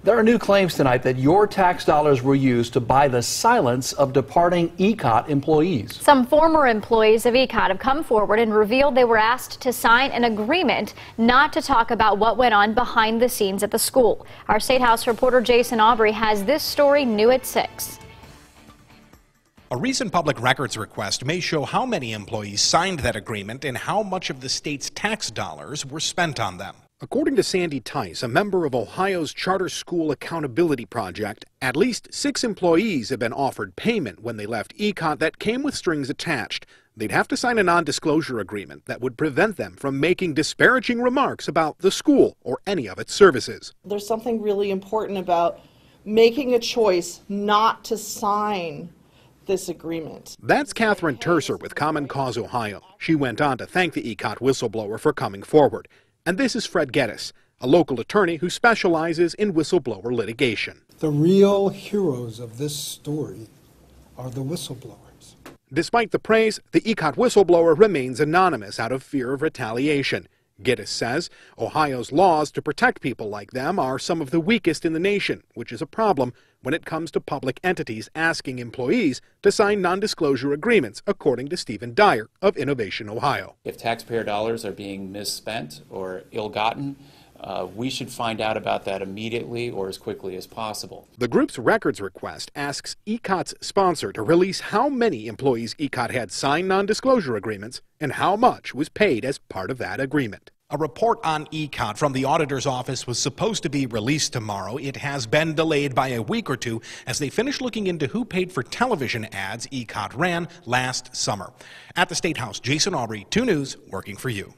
There are new claims tonight that your tax dollars were used to buy the silence of departing ECOT employees. Some former employees of ECOT have come forward and revealed they were asked to sign an agreement not to talk about what went on behind the scenes at the school. Our State House reporter Jason Aubrey has this story new at 6. A recent public records request may show how many employees signed that agreement and how much of the state's tax dollars were spent on them. According to Sandy Tice, a member of Ohio's Charter School Accountability Project, at least 6 employees have been offered payment when they left ECOT that came with strings attached. They'd have to sign a non-disclosure agreement that would prevent them from making disparaging remarks about the school or any of its services. There's something really important about making a choice not to sign this agreement. That's Catherine Terser with Common Cause Ohio. She went on to thank the ECOT whistleblower for coming forward. And this is Fred Geddes, a local attorney who specializes in whistleblower litigation. The real heroes of this story are the whistleblowers. Despite the praise, the ECOT whistleblower remains anonymous out of fear of retaliation. Geddes says Ohio's laws to protect people like them are some of the weakest in the nation, which is a problem when it comes to public entities asking employees to sign non-disclosure agreements, according to Stephen Dyer of Innovation Ohio. If taxpayer dollars are being misspent or ill-gotten, we should find out about that immediately or as quickly as possible. The group's records request asks ECOT's sponsor to release how many employees ECOT had signed non-disclosure agreements and how much was paid as part of that agreement. A report on ECOT from the auditor's office was supposed to be released tomorrow. It has been delayed by a week or two as they finish looking into who paid for television ads ECOT ran last summer. At the State House, Jason Aubrey, 2 News, working for you.